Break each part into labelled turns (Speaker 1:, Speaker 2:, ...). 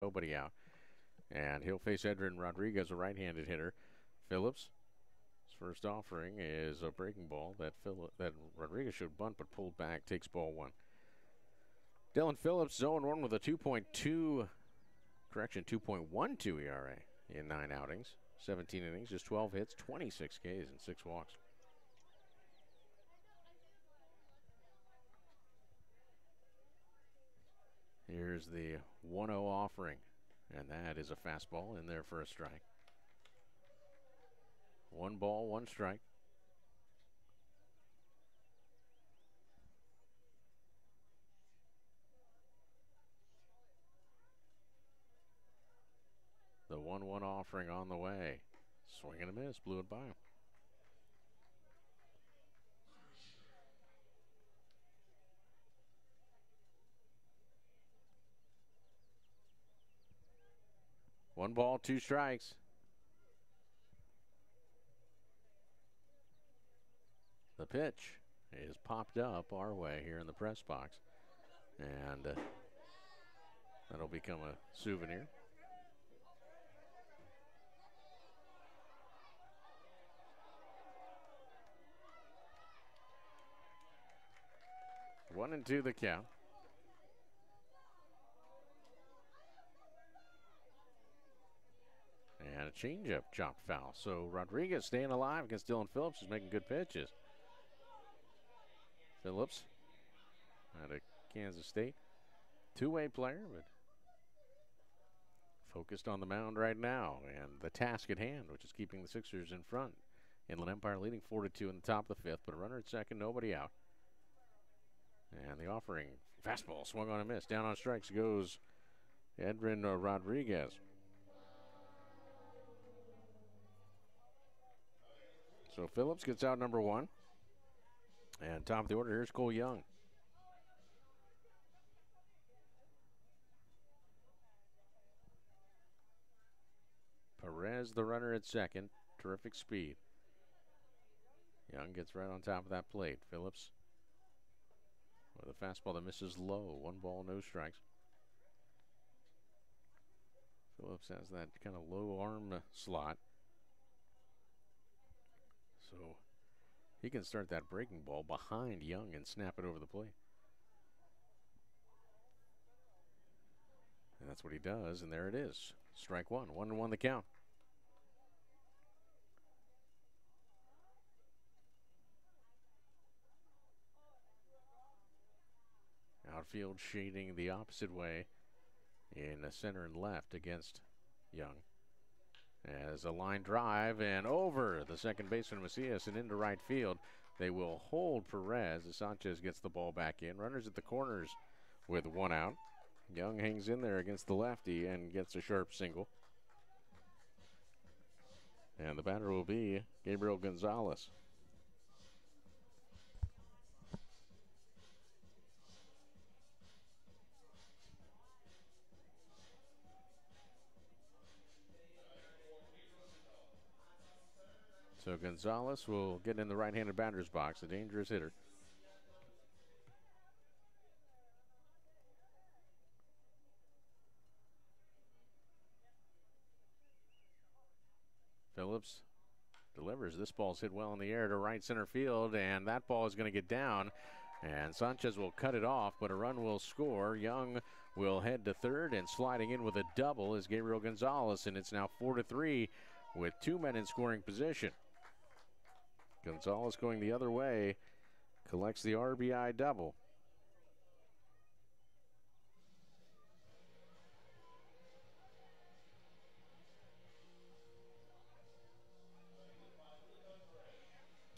Speaker 1: nobody out. And he'll face Edwin Rodriguez, a right-handed hitter. Phillips, his first offering is a breaking ball that Rodriguez should bunt but pulled back, takes ball one. Dylan Phillips, 0-1 with a 2.12 ERA in 9 outings, 17 innings, just 12 hits, 26 Ks, and 6 walks. Here's the 1-0 offering, and that is a fastball in there for a strike. 1 ball, 1 strike. The 1-1 offering on the way. Swing and a miss, blew it by him. One ball, 2 strikes. The pitch is popped up our way here in the press box, and that'll become a souvenir. One and two the count. And a changeup chopped foul. So Rodriguez staying alive against Dylan Phillips, who's making good pitches. Phillips out of Kansas State. Two-way player, but focused on the mound right now and the task at hand, which is keeping the Sixers in front. Inland Empire leading 4-2 in the top of the 5th, but a runner at second, nobody out. And the offering, fastball, swung on a miss. Down on strikes goes Edwin Rodriguez. So Phillips gets out number 1. And top of the order, here's Cole Young. Perez, the runner at second. Terrific speed. Young gets right on top of that plate. Phillips with a fastball that misses low. 1 ball, no strikes. Phillips has that kind of low arm slot. So he can start that breaking ball behind Young and snap it over the plate. And that's what he does, and there it is. Strike 1. 1-1 the count. Outfield shading the opposite way in the center and left against Young. As a line drive and over the second baseman Macias and into right field. They will hold Perez as Sanchez gets the ball back in. Runners at the corners with 1 out. Young hangs in there against the lefty and gets a sharp single. And the batter will be Gabriel Gonzalez. So Gonzalez will get in the right-handed batter's box, a dangerous hitter. Phillips delivers. This ball's hit well in the air to right center field, and that ball is going to get down. And Sanchez will cut it off, but a run will score. Young will head to third, and sliding in with a double is Gabriel Gonzalez, and it's now 4-3 with 2 men in scoring position. Gonzalez going the other way, collects the RBI double.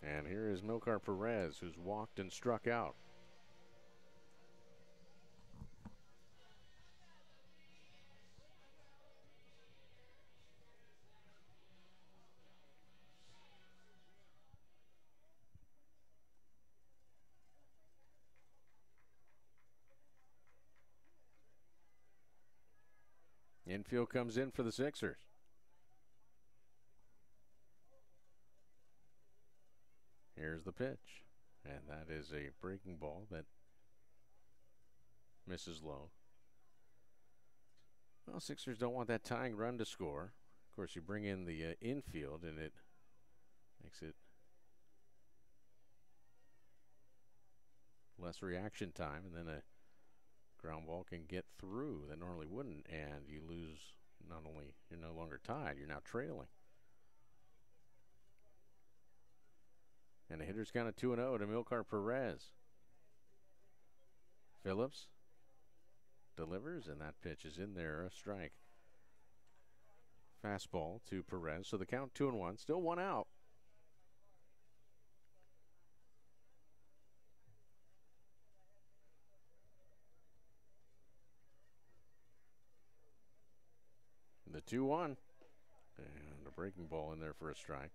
Speaker 1: And here is Milcar Perez, who's walked and struck out. Infield comes in for the Sixers. Here's the pitch, and that is a breaking ball that misses low. Well, Sixers don't want that tying run to score. Of course, you bring in the infield, and it makes it less reaction time, and then a ground ball can get through that normally wouldn't, and you lose. Not only you're no longer tied, you're now trailing. And the hitter's counted 2-0 to Milcar Perez. Phillips delivers, and that pitch is in there, a strike. Fastball to Perez, so the count 2-1, still one out. The 2-1, and a breaking ball in there for a strike.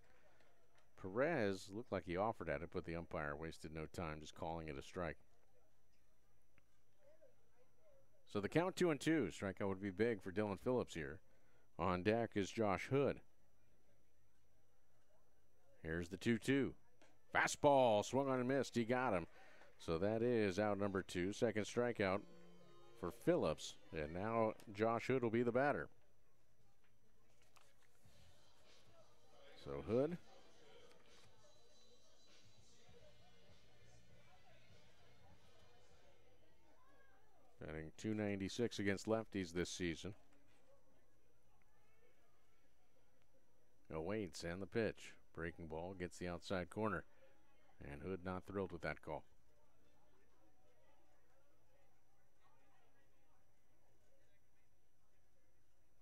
Speaker 1: Perez looked like he offered at it, but the umpire wasted no time just calling it a strike. So the count 2-2. Strikeout would be big for Dylan Phillips here. On deck is Josh Hood. Here's the 2-2. Fastball swung on and missed. He got him. So that is out number 2. Second strikeout for Phillips. And now Josh Hood will be the batter. So Hood. Batting .296 against lefties this season. Awaits and the pitch. Breaking ball gets the outside corner. And Hood not thrilled with that call.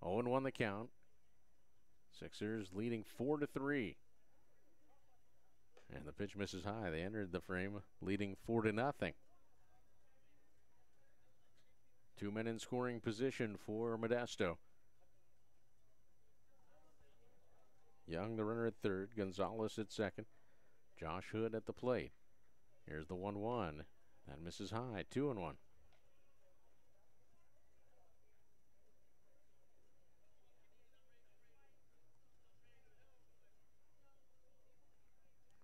Speaker 1: Oh, and 1 the count. Sixers leading 4-3. And the pitch misses high. They entered the frame leading 4-0. 2 men in scoring position for Modesto. Young, the runner at third. Gonzalez at second. Josh Hood at the plate. Here's the 1-1. That misses high. 2-1.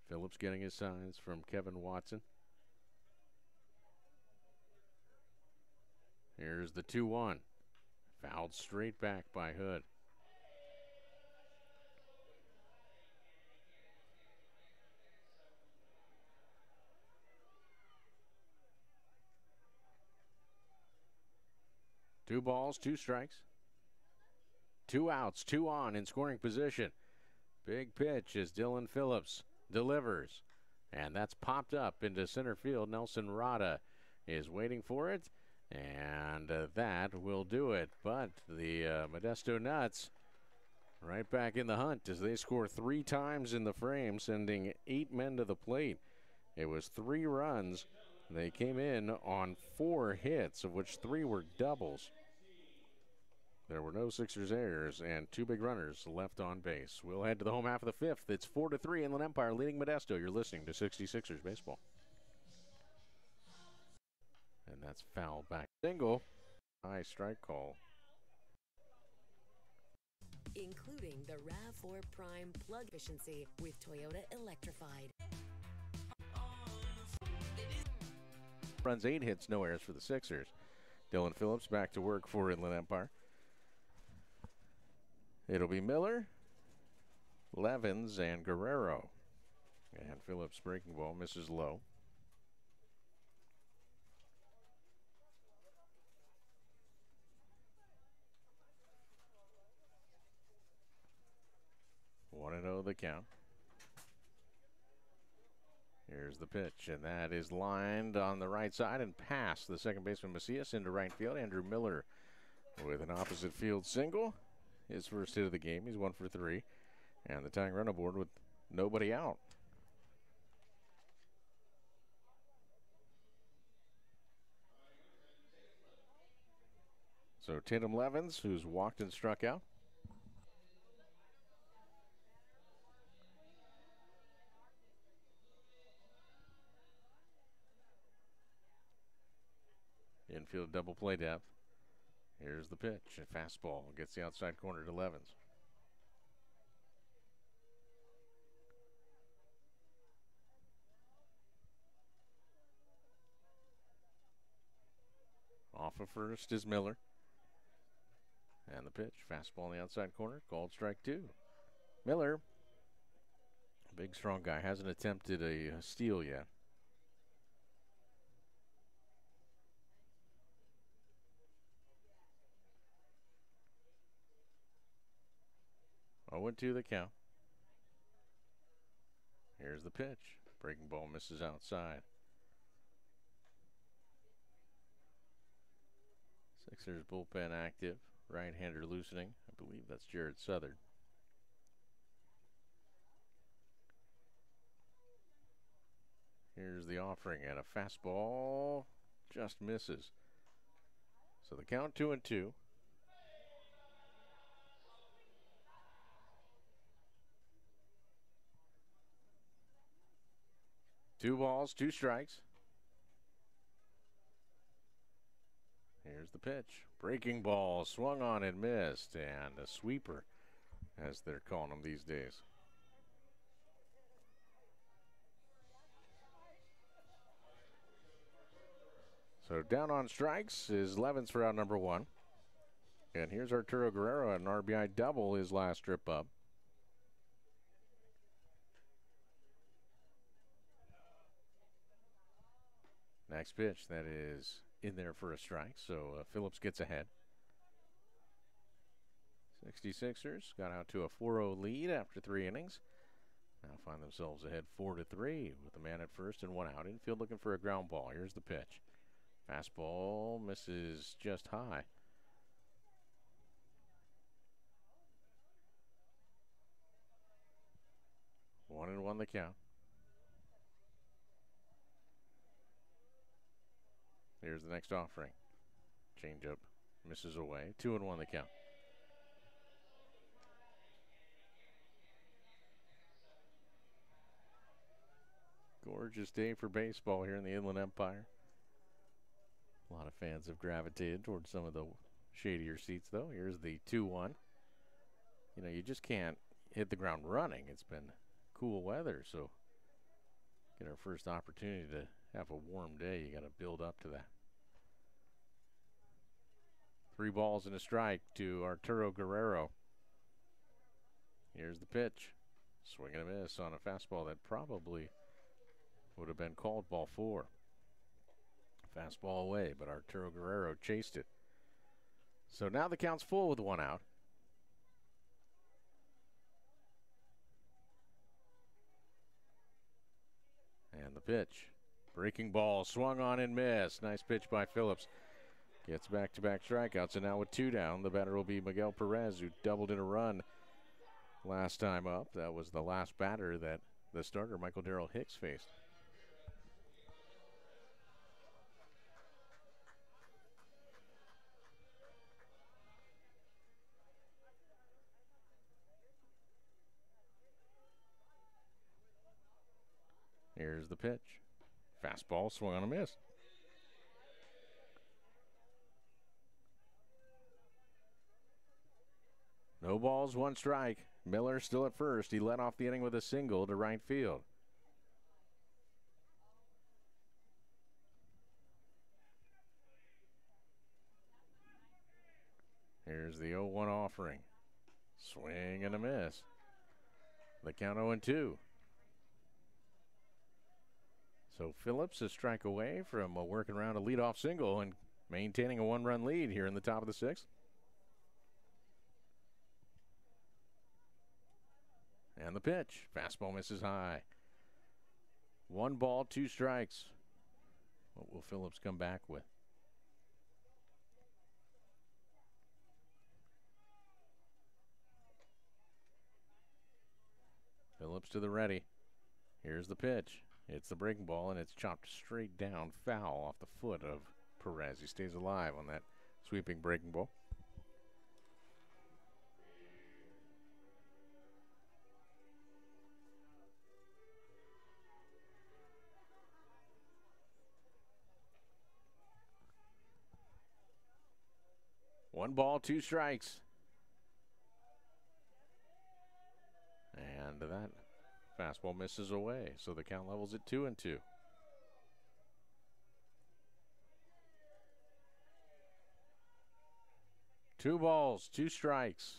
Speaker 1: Phillips getting his signs from Kevin Watson. Here's the 2-1. Fouled straight back by Hood. Two balls, 2 strikes. 2 outs, 2 on in scoring position. Big pitch as Dylan Phillips delivers. And that's popped up into center field. Nelson Rada is waiting for it. And that will do it. But the Modesto Nuts right back in the hunt as they score 3 times in the frame, sending 8 men to the plate. It was 3 runs. They came in on 4 hits, of which 3 were doubles. There were no Sixers errors and 2 big runners left on base. We'll head to the home half of the 5th. It's 4-3 Inland Empire leading Modesto. You're listening to 66ers baseball. And that's foul back. Single. High strike call.
Speaker 2: Including the RAV4 Prime plug efficiency with Toyota Electrified.
Speaker 1: Runs 8 hits, no errors for the Sixers. Dylan Phillips back to work for Inland Empire. It'll be Miller, Levens, and Guerrero. And Phillips' breaking ball misses low. One and 0 the count. Here's the pitch, and that is lined on the right side and past the second baseman Macias into right field. Andrew Miller with an opposite field single. His first hit of the game. He's 1 for 3. And the tying run aboard with nobody out. So Tatum Levens, who's walked and struck out. Infield double play depth. Here's the pitch. A fastball gets the outside corner to Levens. Off of first is Miller. And the pitch, fastball in the outside corner, called strike 2. Miller, big strong guy, hasn't attempted a steal yet. Oh, 0-2 the count. Here's the pitch. Breaking ball misses outside. Sixers bullpen active. Right-hander loosening. I believe that's Jared Southern. Here's the offering, and a fastball just misses. So the count 2-2. Two balls, two strikes. Here's the pitch. Breaking ball, swung on and missed, and a sweeper, as they're calling them these days. So down on strikes is Levens for out number 1. And here's Arturo Guerrero, an RBI double his last trip up. Next pitch, that is in there for a strike, so Phillips gets ahead. 66ers got out to a 4-0 lead after 3 innings. Now find themselves ahead 4-3 with a man at first and 1 out. Infield looking for a ground ball. Here's the pitch. Fastball misses just high. One and 1 the count. Here's the next offering. Changeup misses away. 2-1 the count. Gorgeous day for baseball here in the Inland Empire. A lot of fans have gravitated towards some of the shadier seats, though. Here's the 2-1. You know, you just can't hit the ground running. It's been cool weather, so get our first opportunity to have a warm day. You got to build up to that. 3 balls and a strike to Arturo Guerrero. Here's the pitch. Swing and a miss on a fastball that probably would have been called ball 4. Fastball away, but Arturo Guerrero chased it. So now the count's full with 1 out. And the pitch. Breaking ball, swung on and missed. Nice pitch by Phillips. Gets back-to-back strikeouts, and now with 2 down, the batter will be Miguel Perez, who doubled in a run last time up. That was the last batter that the starter, Michael Darrell Hicks, faced. Here's the pitch. Fastball, swung on a miss. No balls, 1 strike. Miller still at first. He led off the inning with a single to right field. Here's the 0-1 offering. Swing and a miss. The count 0-2. So Phillips a strike away from working around a leadoff single and maintaining a 1-run lead here in the top of the 6th. And the pitch. Fastball misses high. 1 ball, 2 strikes. What will Phillips come back with? Phillips to the ready. Here's the pitch. It's the breaking ball, and it's chopped straight down, foul off the foot of Perez. He stays alive on that sweeping breaking ball. One ball, 2 strikes. And that fastball misses away, so the count levels at 2-2. 2 balls, 2 strikes,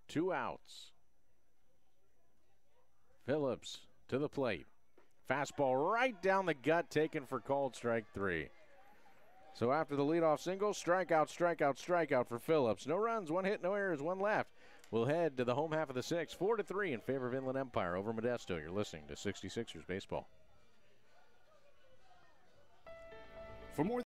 Speaker 1: 2 outs. Phillips to the plate. Fastball right down the gut, taken for called strike 3. So after the leadoff single, strikeout, strikeout, strikeout for Phillips. No runs, 1 hit, no errors, 1 left. We'll head to the home half of the 6th, 4-3 in favor of Inland Empire over Modesto. You're listening to 66ers Baseball.
Speaker 3: For more